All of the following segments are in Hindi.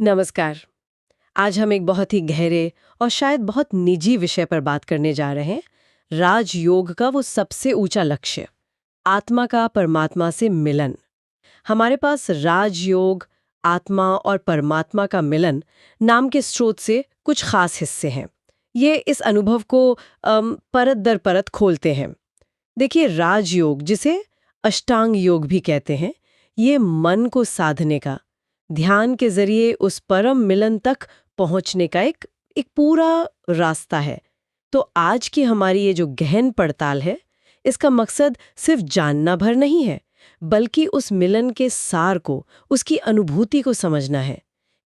नमस्कार। आज हम एक बहुत ही गहरे और शायद बहुत निजी विषय पर बात करने जा रहे हैं। राजयोग का वो सबसे ऊंचा लक्ष्य, आत्मा का परमात्मा से मिलन। हमारे पास राजयोग, आत्मा और परमात्मा का मिलन नाम के स्रोत से कुछ खास हिस्से हैं। ये इस अनुभव को परत दर परत खोलते हैं। देखिए, राजयोग, जिसे अष्टांग योग भी कहते हैं, ये मन को साधने का, ध्यान के जरिए उस परम मिलन तक पहुंचने का एक एक पूरा रास्ता है। तो आज की हमारी ये जो गहन पड़ताल है, इसका मकसद सिर्फ जानना भर नहीं है, बल्कि उस मिलन के सार को, उसकी अनुभूति को समझना है।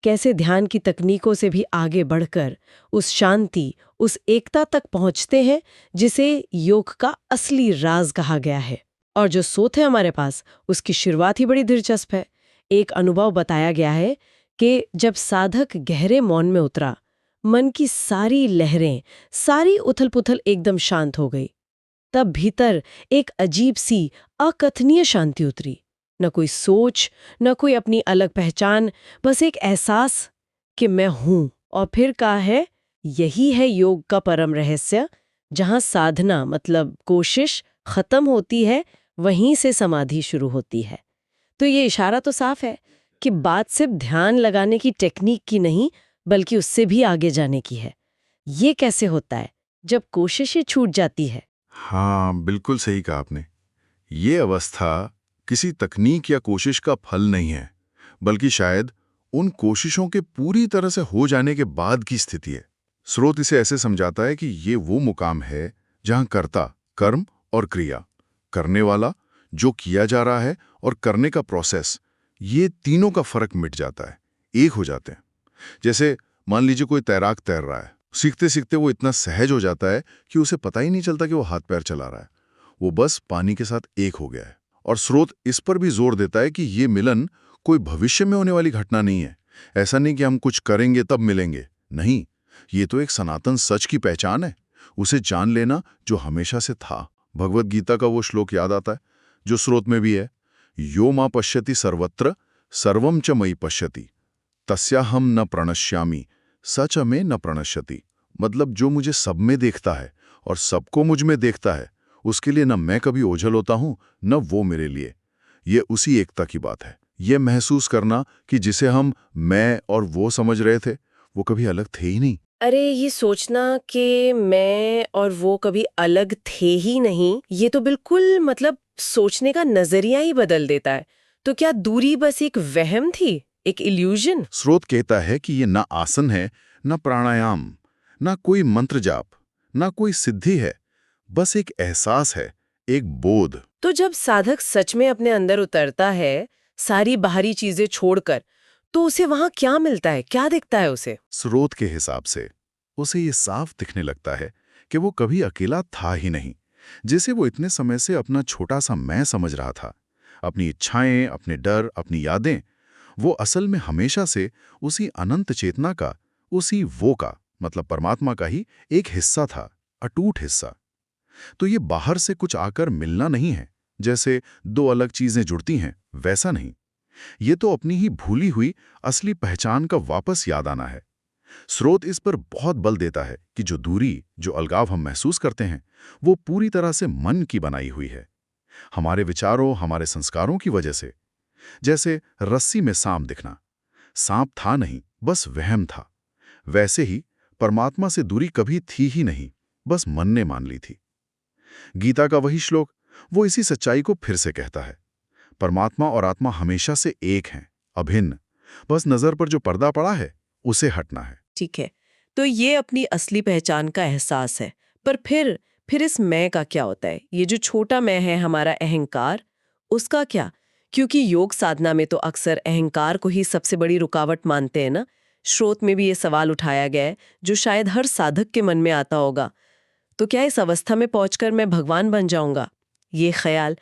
कैसे ध्यान की तकनीकों से भी आगे बढ़कर उस शांति, उस एकता तक पहुंचते हैं जिसे योग का असली राज कहा गया है। और जो सोच है हमारे पास, उसकी शुरुआत ही बड़ी दिलचस्प है। एक अनुभव बताया गया है कि जब साधक गहरे मौन में उतरा, मन की सारी लहरें, सारी उथल-पुथल एकदम शांत हो गई। तब भीतर एक अजीब सी अकथनीय शांति उतरी। न कोई सोच, न कोई अपनी अलग पहचान, बस एक एहसास कि मैं हूं। और फिर कहा है, यही है योग का परम रहस्य। जहां साधना मतलब कोशिश खत्म होती है, वहीं से समाधि शुरू होती है। तो ये इशारा तो साफ है कि बात सिर्फ ध्यान लगाने की टेक्निक की नहीं, बल्कि उससे भी आगे जाने की है। ये कैसे होता है जब कोशिशें छूट जाती है? हाँ, बिल्कुल सही कहा आपने। ये अवस्था किसी तकनीक या कोशिश का फल नहीं है, बल्कि शायद उन कोशिशों के पूरी तरह से हो जाने के बाद की स्थिति है। स्रोत इसे ऐसे समझाता है कि ये वो मुकाम है जहां कर्ता, कर्म और क्रिया, करने वाला, जो किया जा रहा है, और करने का प्रोसेस, ये तीनों का फर्क मिट जाता है, एक हो जाते हैं। जैसे मान लीजिए कोई तैराक तैर रहा है, सीखते सीखते वो इतना सहज हो जाता है कि उसे पता ही नहीं चलता कि वो हाथ पैर चला रहा है। वो बस पानी के साथ एक हो गया है। और स्रोत इस पर भी जोर देता है कि ये मिलन कोई भविष्य में होने वाली घटना नहीं है। ऐसा नहीं कि हम कुछ करेंगे तब मिलेंगे। नहीं, ये तो एक सनातन सच की पहचान है, उसे जान लेना जो हमेशा से था। भगवत गीता का वो श्लोक याद आता है जो स्रोत में भी है, यो मां पश्यति सर्वत्र सर्वम च मयि पश्यति तस्याहम न प्रणश्यामि सच में न प्रणश्यति। मतलब जो मुझे सब में देखता है और सबको मुझ में देखता है, उसके लिए न मैं कभी ओझल होता हूं, न वो मेरे लिए। ये उसी एकता की बात है। ये महसूस करना कि जिसे हम मैं और वो समझ रहे थे, वो कभी अलग थे ही नहीं। अरे, ये सोचना कि मैं और वो कभी अलग थे ही नहीं, ये तो बिल्कुल मतलब सोचने का नजरिया ही बदल देता है। तो क्या दूरी बस एक वहम थी, एक इल्यूजन? स्रोत कहता है कि ये न आसन है, न प्राणायाम, न कोई मंत्र जाप, न कोई सिद्धि है, बस एक एहसास है, एक बोध। तो जब साधक सच में अपने अंदर उतरता है, सारी बाहरी चीजें छोड़कर, तो उसे वहां क्या मिलता है, क्या दिखता है उसे? स्रोत के हिसाब से उसे ये साफ दिखने लगता है कि वो कभी अकेला था ही नहीं, जिसे वो इतने समय से अपना छोटा सा मैं समझ रहा था। अपनी इच्छाएं, अपने डर, अपनी यादें, वो असल में हमेशा से उसी अनंत चेतना का, उसी वो का, मतलब परमात्मा का ही एक हिस्सा था, अटूट हिस्सा। तो ये बाहर से कुछ आकर मिलना नहीं है, जैसे दो अलग चीजें जुड़ती हैं, वैसा नहीं। ये तो अपनी ही भूली हुई असली पहचान का वापस याद आना है। स्रोत इस पर बहुत बल देता है कि जो दूरी, जो अलगाव हम महसूस करते हैं, वो पूरी तरह से मन की बनाई हुई है, हमारे विचारों, हमारे संस्कारों की वजह से। जैसे रस्सी में सांप दिखना, सांप था नहीं, बस वहम था। वैसे ही परमात्मा से दूरी कभी थी ही नहीं, बस मन ने मान ली थी। गीता का वही श्लोक वो इसी सच्चाई को फिर से कहता है। परमात्मा और आत्मा हमेशा से एक हैं, अभिन्न। बस नजर पर जो पर्दा पड़ा है, उसे हटना है। ठीक है, तो ये अपनी असली पहचान का एहसास है। पर फिर इस मैं का क्या होता है? ये जो छोटा मैं है, हमारा अहंकार, उसका क्या? क्योंकि योग साधना में तो अक्सर अहंकार को ही सबसे बड़ी रुकावट मानते हैं ना। स्रोत में भी ये सवाल उठाया गया है, जो शायद हर साधक के मन में आता होगा। तो क्या इस अवस्था में पहुंचकर मैं भगवान बन जाऊंगा? ये ख्याल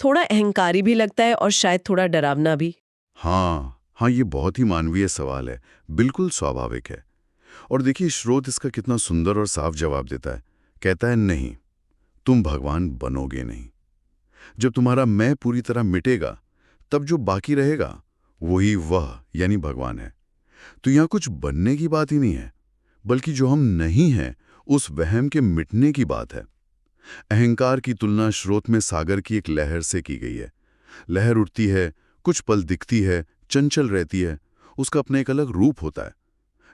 थोड़ा अहंकारी भी लगता है और शायद थोड़ा डरावना भी। हाँ हाँ, ये बहुत ही मानवीय सवाल है, बिल्कुल स्वाभाविक है। और देखिए श्रोत इसका कितना सुंदर और साफ जवाब देता है। कहता है नहीं, तुम भगवान बनोगे नहीं। जब तुम्हारा मैं पूरी तरह मिटेगा, तब जो बाकी रहेगा वही वह यानी भगवान है। तो यहाँ कुछ बनने की बात ही नहीं है, बल्कि जो हम नहीं हैं उस वहम के मिटने की बात है। अहंकार की तुलना स्रोत में सागर की एक लहर से की गई है। लहर उठती है, कुछ पल दिखती है, चंचल रहती है, उसका अपना एक अलग रूप होता है।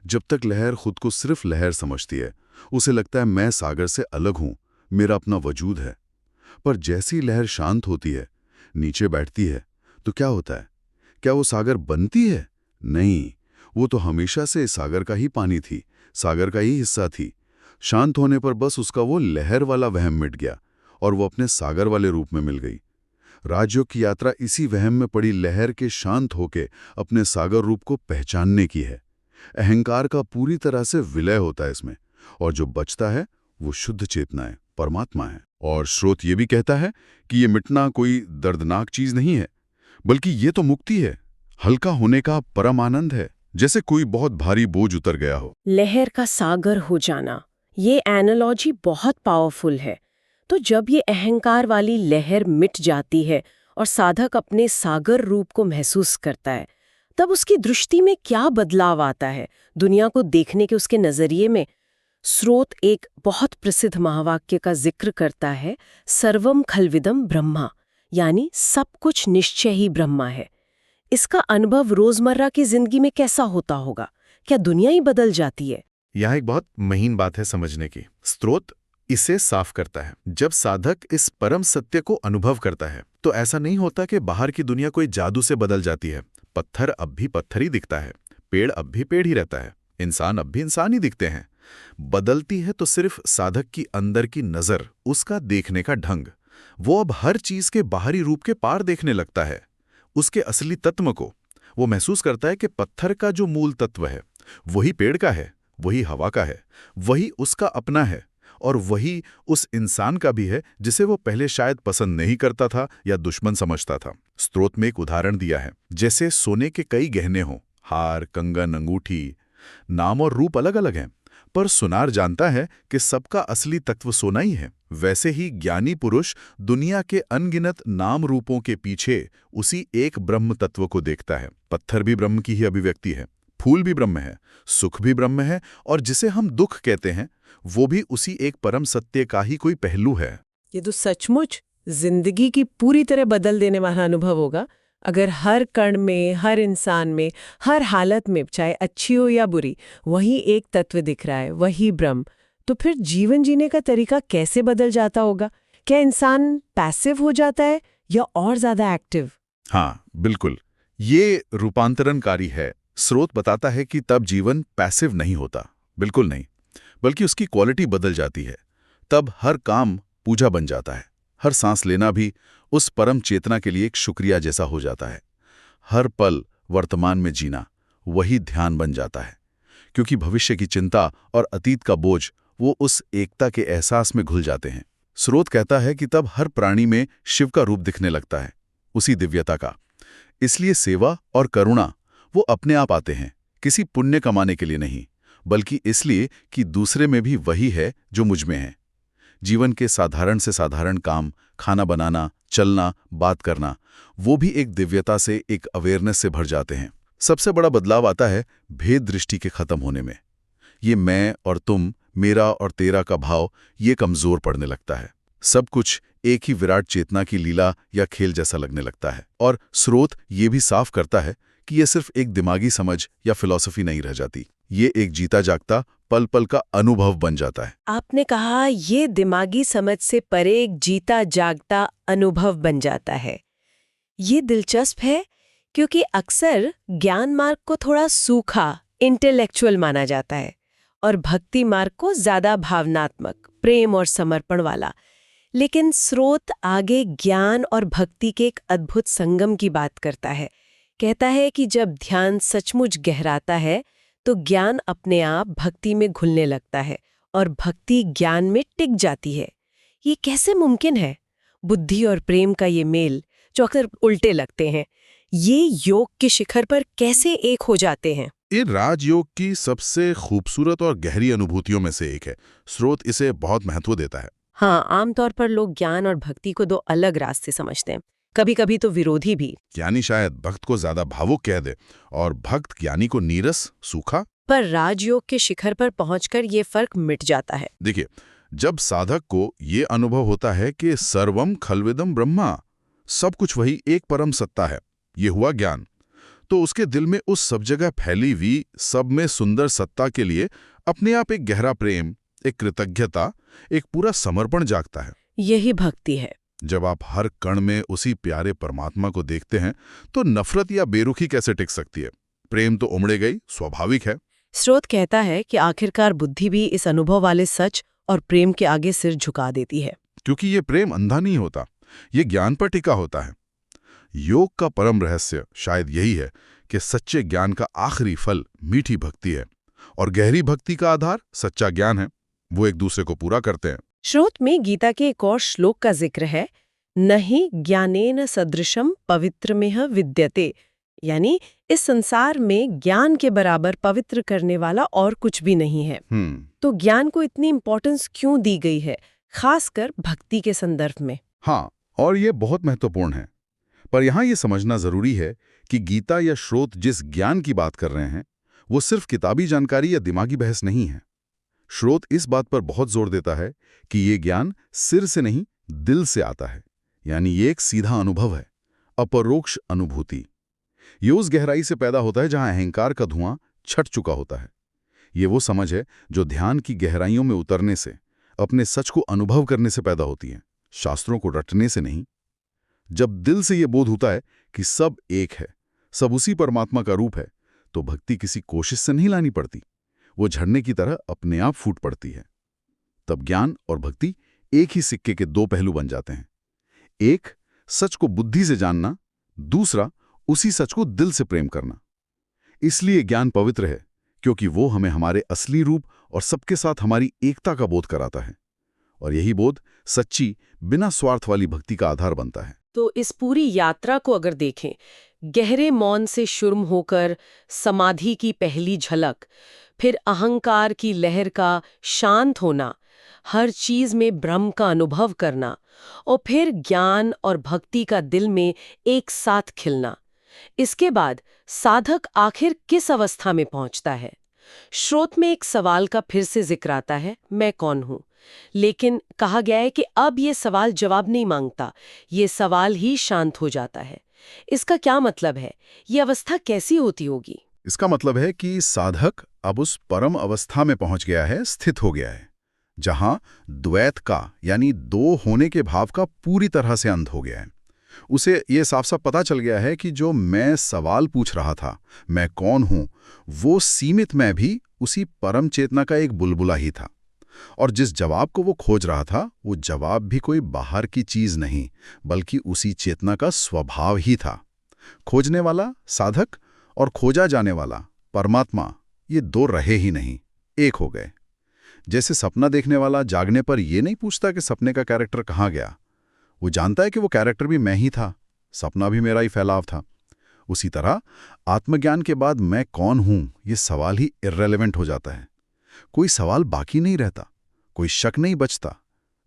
जब तक लहर खुद को सिर्फ लहर समझती है, उसे लगता है मैं सागर से अलग हूं, मेरा अपना वजूद है। पर जैसी लहर शांत होती है, नीचे बैठती है, तो क्या होता है? क्या वो सागर बनती है? नहीं, वो तो हमेशा से सागर का ही पानी थी, सागर का ही हिस्सा थी। शांत होने पर बस उसका वो लहर वाला वहम मिट गया और वो अपने सागर वाले रूप में मिल गई। राजयोग की यात्रा इसी वहम में पड़ी लहर के शांत होके अपने सागर रूप को पहचानने की है। अहंकार का पूरी तरह से विलय होता है इसमें, और जो बचता है वो शुद्ध चेतना है, परमात्मा है। और स्रोत ये भी कहता है कि ये मिटना कोई दर्दनाक चीज नहीं है, बल्कि ये तो मुक्ति है, हल्का होने का परम आनंद है, जैसे कोई बहुत भारी बोझ उतर गया हो। लहर का सागर हो जाना, ये एनालॉजी बहुत पावरफुल है। तो जब ये अहंकार वाली लहर मिट जाती है और साधक अपने सागर रूप को महसूस करता है, तब उसकी दृष्टि में क्या बदलाव आता है, दुनिया को देखने के उसके नजरिए में? स्रोत एक बहुत प्रसिद्ध महावाक्य का जिक्र करता है, सर्वम खल्विदम ब्रह्मा, यानी सब कुछ निश्चय ही ब्रह्मा है। इसका अनुभव रोजमर्रा की जिंदगी में कैसा होता होगा? क्या दुनिया ही बदल जाती है? यह एक बहुत महीन बात है समझने की। स्रोत इसे साफ करता है। जब साधक इस परम सत्य को अनुभव करता है तो ऐसा नहीं होता कि बाहर की दुनिया कोई जादू से बदल जाती है। पत्थर अब भी पत्थर ही दिखता है, पेड़ अब भी पेड़ ही रहता है, इंसान अब भी इंसान ही दिखते हैं। बदलती है तो सिर्फ साधक की अंदर की नजर, उसका देखने का ढंग। वो अब हर चीज के बाहरी रूप के पार देखने लगता है, उसके असली तत्व को। वो महसूस करता है कि पत्थर का जो मूल तत्व है वही पेड़ का है, वही हवा का है, वही उसका अपना है, और वही उस इंसान का भी है जिसे वो पहले शायद पसंद नहीं करता था या दुश्मन समझता था। स्रोत में एक उदाहरण दिया है, जैसे सोने के कई गहने हों, हार, कंगन, अंगूठी, नाम और रूप अलग अलग हैं, पर सुनार जानता है कि सबका असली तत्व सोना ही है। वैसे ही ज्ञानी पुरुष दुनिया के अनगिनत नाम रूपों के पीछे उसी एक ब्रह्म तत्व को देखता है। पत्थर भी ब्रह्म की ही अभिव्यक्ति है, फूल भी ब्रह्म है, सुख भी ब्रह्म है, और जिसे हम दुख कहते हैं वो भी उसी एक परम सत्य का ही कोई पहलू है। ये तो सचमुच जिंदगी की पूरी तरह बदल देने वाला अनुभव होगा, अगर हर कण में, हर इंसान में, हर हालत में, चाहे अच्छी हो या बुरी, वही एक तत्व दिख रहा है, वही ब्रह्म। तो फिर जीवन जीने का तरीका कैसे बदल जाता होगा? क्या इंसान पैसिव हो जाता है या और ज्यादा एक्टिव? हाँ, बिल्कुल, ये रूपांतरणकारी है। स्रोत बताता है कि तब जीवन पैसिव नहीं होता, बिल्कुल नहीं, बल्कि उसकी क्वालिटी बदल जाती है। तब हर काम पूजा बन जाता है, हर सांस लेना भी उस परम चेतना के लिए एक शुक्रिया जैसा हो जाता है। हर पल वर्तमान में जीना वही ध्यान बन जाता है, क्योंकि भविष्य की चिंता और अतीत का बोझ वो उस एकता के एहसास में घुल जाते हैं। स्रोत कहता है कि तब हर प्राणी में शिव का रूप दिखने लगता है, उसी दिव्यता का। इसलिए सेवा और करुणा वो अपने आप आते हैं, किसी पुण्य कमाने के लिए नहीं, बल्कि इसलिए कि दूसरे में भी वही है जो मुझ में है। जीवन के साधारण से साधारण काम, खाना बनाना, चलना, बात करना, वो भी एक दिव्यता से, एक अवेयरनेस से भर जाते हैं। सबसे बड़ा बदलाव आता है भेद दृष्टि के खत्म होने में। ये मैं और तुम, मेरा और तेरा का भाव ये कमजोर पड़ने लगता है। सब कुछ एक ही विराट चेतना की लीला या खेल जैसा लगने लगता है। और स्रोत ये भी साफ करता है कि ये सिर्फ एक दिमागी समझ या फिलॉसफी नहीं रह जाती, ये एक जीता जागता पल पल का अनुभव बन जाता है। आपने कहा ये दिमागी समझ से परे एक जीता जागता अनुभव बन जाता है। ये दिलचस्प है, क्योंकि अक्सर ज्ञान मार्ग को थोड़ा सूखा, इंटेलेक्चुअल माना जाता है और भक्ति मार्ग को ज्यादा भावनात्मक, प्रेम और समर्पण वाला। लेकिन स्रोत आगे ज्ञान और भक्ति के एक अद्भुत संगम की बात करता है। कहता है कि जब ध्यान सचमुच गहराता है तो ज्ञान अपने आप भक्ति में घुलने लगता है और भक्ति ज्ञान में टिक जाती है। ये कैसे मुमकिन है? बुद्धि और प्रेम का ये मेल, जो अक्सर उल्टे लगते हैं, ये योग के शिखर पर कैसे एक हो जाते हैं? ये राजयोग की सबसे खूबसूरत और गहरी अनुभूतियों में से एक है। स्रोत इसे बहुत महत्व देता है। हाँ, आमतौर पर लोग ज्ञान और भक्ति को दो अलग रास्ते समझते हैं, कभी कभी तो विरोधी भी। ज्ञानी शायद भक्त को ज्यादा भावुक कह दे और भक्त ज्ञानी को नीरस, सूखा। पर राजयोग के शिखर पर पहुंचकर ये फर्क मिट जाता है। देखिए, जब साधक को ये अनुभव होता है कि सर्वम खल्विदम ब्रह्मा, सब कुछ वही एक परम सत्ता है, ये हुआ ज्ञान, तो उसके दिल में उस सब जगह फैली हुई सब में सुंदर सत्ता के लिए अपने आप एक गहरा प्रेम, एक कृतज्ञता, एक पूरा समर्पण जागता है। यही भक्ति है। जब आप हर कण में उसी प्यारे परमात्मा को देखते हैं तो नफरत या बेरुखी कैसे टिक सकती है? प्रेम तो उमड़े गई, स्वाभाविक है। स्रोत कहता है कि आखिरकार बुद्धि भी इस अनुभव वाले सच और प्रेम के आगे सिर झुका देती है। क्योंकि ये प्रेम अंधा नहीं होता, ये ज्ञान पर टिका होता है। योग का परम रहस्य शायद यही है कि सच्चे ज्ञान का आखिरी फल मीठी भक्ति है और गहरी भक्ति का आधार सच्चा ज्ञान है। वो एक दूसरे को पूरा करते हैं। श्रोत में गीता के एक और श्लोक का जिक्र है, नहि ज्ञानेन सदृशम पवित्रमेह विद्यते, यानी इस संसार में ज्ञान के बराबर पवित्र करने वाला और कुछ भी नहीं है। तो ज्ञान को इतनी इंपॉर्टेंस क्यों दी गई है, खासकर भक्ति के संदर्भ में? हाँ, और ये बहुत महत्वपूर्ण है। पर यहाँ ये समझना जरूरी है कि गीता या श्रोत जिस ज्ञान की बात कर रहे हैं वो सिर्फ किताबी जानकारी या दिमागी बहस नहीं है। श्रोत इस बात पर बहुत जोर देता है कि ये ज्ञान सिर से नहीं, दिल से आता है, यानी ये एक सीधा अनुभव है, अपरोक्ष अनुभूति। ये उस गहराई से पैदा होता है जहां अहंकार का धुआं छट चुका होता है। ये वो समझ है जो ध्यान की गहराइयों में उतरने से, अपने सच को अनुभव करने से पैदा होती है, शास्त्रों को रटने से नहीं। जब दिल से ये बोध होता है कि सब एक है, सब उसी परमात्मा का रूप है, तो भक्ति किसी कोशिश से नहीं लानी पड़ती, वो झरने की तरह अपने आप फूट पड़ती है। तब ज्ञान और भक्ति एक ही सिक्के के दो पहलू बन जाते हैं। एक, सच को बुद्धि से जानना, दूसरा, उसी सच को दिल से प्रेम करना। इसलिए ज्ञान पवित्र है, क्योंकि वो हमें हमारे असली रूप और सबके साथ हमारी एकता का बोध कराता है। और यही बोध सच्ची, बिना स्वार्थ वाली भक्ति का आधार बनता है। तो इस पूरी यात्रा को अगर देखें, गहरे मौन से शुरू होकर समाधि की पहली झलक, फिर अहंकार की लहर का शांत होना, हर चीज में ब्रह्म का अनुभव करना, और फिर ज्ञान और भक्ति का दिल में एक साथ खिलना, इसके बाद साधक आखिर किस अवस्था में पहुंचता है? श्रोत में एक सवाल का फिर से जिक्र आता है, मैं कौन हूं? लेकिन कहा गया है कि अब ये सवाल जवाब नहीं मांगता, ये सवाल ही शांत हो जाता है। इसका क्या मतलब है? ये अवस्था कैसी होती होगी? इसका मतलब है कि साधक अब उस परम अवस्था में पहुंच गया है, स्थित हो गया है, जहां द्वैत का यानी दो होने के भाव का पूरी तरह से अंत हो गया है। उसे ये साफ साफ पता चल गया है कि जो मैं सवाल पूछ रहा था, मैं कौन हूं, वो सीमित मैं भी उसी परम चेतना का एक बुलबुला ही था। और जिस जवाब को वो खोज रहा था, वो जवाब भी कोई बाहर की चीज नहीं, बल्कि उसी चेतना का स्वभाव ही था। खोजने वाला साधक और खोजा जाने वाला परमात्मा, ये दो रहे ही नहीं, एक हो गए। जैसे सपना देखने वाला जागने पर ये नहीं पूछता कि सपने का कैरेक्टर कहाँ गया, वो जानता है कि वो कैरेक्टर भी मैं ही था, सपना भी मेरा ही फैलाव था। उसी तरह आत्मज्ञान के बाद मैं कौन हूं, ये सवाल ही इर्रेलेवेंट हो जाता है। कोई सवाल बाकी नहीं रहता, कोई शक नहीं बचता,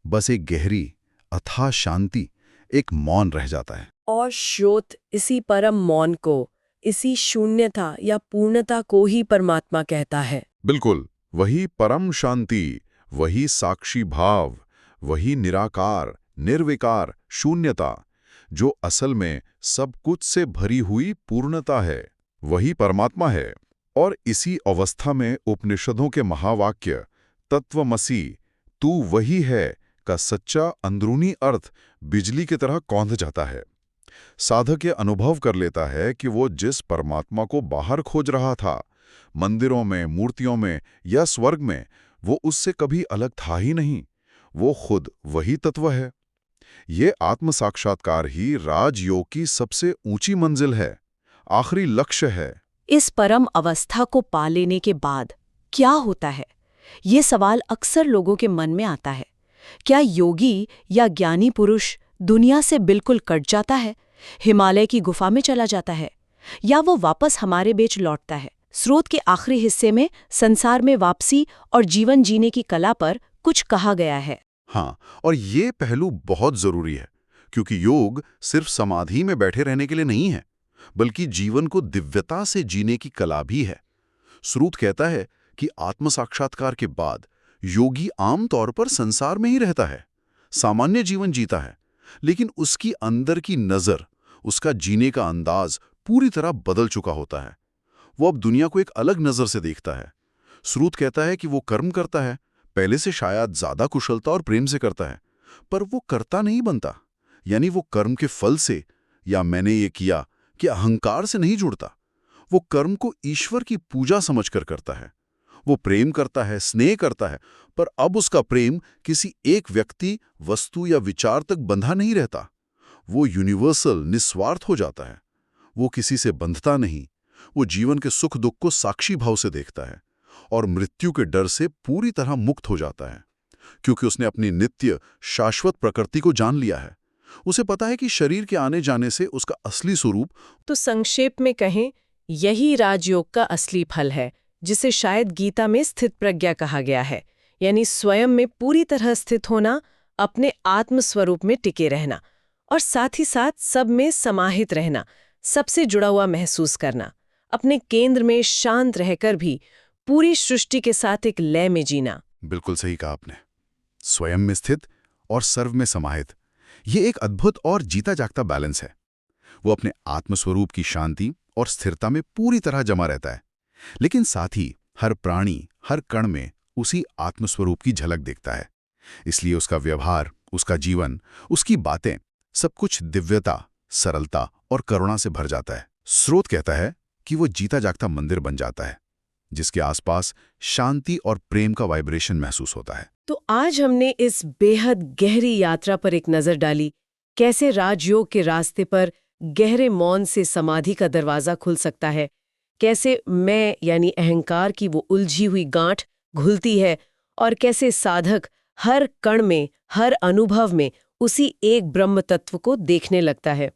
बस एक गहरी अथाह शांति, एक मौन रह जाता है। और श्रोत इसी परम मौन को, इसी शून्यता या पूर्णता को ही परमात्मा कहता है। बिल्कुल, वही परम शांति, वही साक्षी भाव, वही निराकार, निर्विकार शून्यता, जो असल में सब कुछ से भरी हुई पूर्णता है, वही परमात्मा है। और इसी अवस्था में उपनिषदों के महावाक्य तत्वमसि, तू वही है का सच्चा अंदरूनी अर्थ बिजली की तरह कौंध जाता है। साधक ये अनुभव कर लेता है कि वो जिस परमात्मा को बाहर खोज रहा था, मंदिरों में, मूर्तियों में या स्वर्ग में, वो उससे कभी अलग था ही नहीं, वो खुद वही तत्व है। ये आत्म साक्षात्कार ही राजयोग की सबसे ऊंची मंजिल है, आखिरी लक्ष्य है। इस परम अवस्था को पा लेने के बाद क्या होता है? ये सवाल अक्सर लोगों के मन में आता है। क्या योगी या ज्ञानी पुरुष दुनिया से बिल्कुल कट जाता है, हिमालय की गुफा में चला जाता है, या वो वापस हमारे बीच लौटता है? स्रोत के आखिरी हिस्से में संसार में वापसी और जीवन जीने की कला पर कुछ कहा गया है। हाँ, और ये पहलू बहुत जरूरी है, क्योंकि योग सिर्फ समाधि में बैठे रहने के लिए नहीं है, बल्कि जीवन को दिव्यता से जीने की कला भी है। श्रुत कहता है कि आत्म साक्षात्कार के बाद योगी आमतौर पर संसार में ही रहता है, सामान्य जीवन जीता है, लेकिन उसकी अंदर की नजर, उसका जीने का अंदाज पूरी तरह बदल चुका होता है। वो अब दुनिया को एक अलग नजर से देखता है। श्रुत कहता है कि वो कर्म करता है, पहले से शायद ज्यादा कुशलता और प्रेम से करता है, पर वो कर्ता नहीं बनता, यानी वो कर्म के फल से या मैंने ये किया कि अहंकार से नहीं जुड़ता। वो कर्म को ईश्वर की पूजा समझकर करता है। वो प्रेम करता है, स्नेह करता है, पर अब उसका प्रेम किसी एक व्यक्ति, वस्तु या विचार तक बंधा नहीं रहता। वो यूनिवर्सल, निस्वार्थ हो जाता है। वो किसी से बंधता नहीं। वो जीवन के सुख दुख को साक्षी भाव से देखता है और मृत्यु के डर से पूरी तरह मुक्त हो जाता है, क्योंकि उसने अपनी नित्य शाश्वत प्रकृति को जान लिया है। उसे पता है कि शरीर के आने जाने से उसका असली स्वरूप। तो संक्षेप में कहें, यही राजयोग का असली फल है, जिसे शायद गीता में स्थित प्रज्ञा कहा गया है, यानी स्वयं में पूरी तरह स्थित होना, अपने आत्म स्वरूप में टिके रहना और साथ ही साथ सब में समाहित रहना, सबसे जुड़ा हुआ महसूस करना, अपने केंद्र में शांत रहकर भी पूरी सृष्टि के साथ एक लय में जीना। बिल्कुल सही कहा आपने। स्वयं में स्थित और सर्व में समाहित, ये एक अद्भुत और जीता जागता बैलेंस है। वो अपने आत्मस्वरूप की शांति और स्थिरता में पूरी तरह जमा रहता है, लेकिन साथ ही हर प्राणी, हर कण में उसी आत्मस्वरूप की झलक देखता है। इसलिए उसका व्यवहार, उसका जीवन, उसकी बातें, सब कुछ दिव्यता, सरलता और करुणा से भर जाता है। स्रोत कहता है कि वो जीता जागता मंदिर बन जाता है, जिसके आसपास शांति और प्रेम का वाइब्रेशन महसूस होता है। तो आज हमने इस बेहद गहरी यात्रा पर एक नजर डाली, कैसे राजयोग के रास्ते पर गहरे मौन से समाधि का दरवाजा खुल सकता है, कैसे मैं यानी अहंकार की वो उलझी हुई गांठ घुलती है और कैसे साधक हर कण में, हर अनुभव में उसी एक ब्रह्म तत्व को देखने लगता है।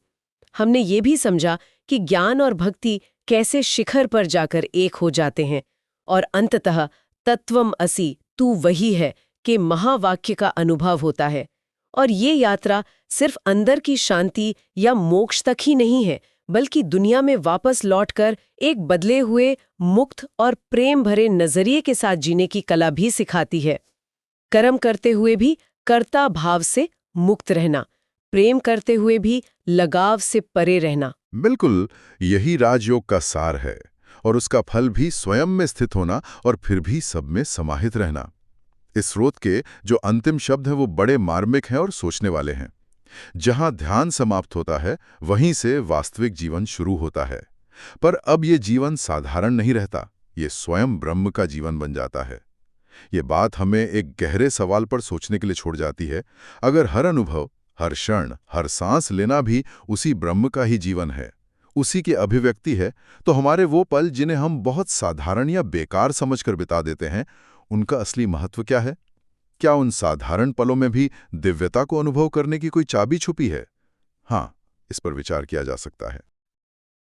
हमने ये भी समझा कि ज्ञान और भक्ति कैसे शिखर पर जाकर एक हो जाते हैं और अंततः तत्वम असि, तू वही है, के महावाक्य का अनुभव होता है। और ये यात्रा सिर्फ अंदर की शांति या मोक्ष तक ही नहीं है, बल्कि दुनिया में वापस लौटकर एक बदले हुए, मुक्त और प्रेम भरे नजरिए के साथ जीने की कला भी सिखाती है। कर्म करते हुए भी कर्ता भाव से मुक्त रहना, प्रेम करते हुए भी लगाव से परे रहना। बिल्कुल, यही राजयोग का सार है, और उसका फल भी स्वयं में स्थित होना और फिर भी सब में समाहित रहना। इस स्रोत के जो अंतिम शब्द हैं वो बड़े मार्मिक हैं और सोचने वाले हैं। जहां ध्यान समाप्त होता है, वहीं से वास्तविक जीवन शुरू होता है। पर अब ये जीवन साधारण नहीं रहता, ये स्वयं ब्रह्म का जीवन बन जाता है। ये बात हमें एक गहरे सवाल पर सोचने के लिए छोड़ जाती है। अगर हर अनुभव, हर क्षण, हर सांस लेना भी उसी ब्रह्म का ही जीवन है, उसी की अभिव्यक्ति है, तो हमारे वो पल जिन्हें हम बहुत साधारण या बेकार समझकर बिता देते हैं, उनका असली महत्व क्या है? क्या उन साधारण पलों में भी दिव्यता को अनुभव करने की कोई चाबी छुपी है? हाँ, इस पर विचार किया जा सकता है।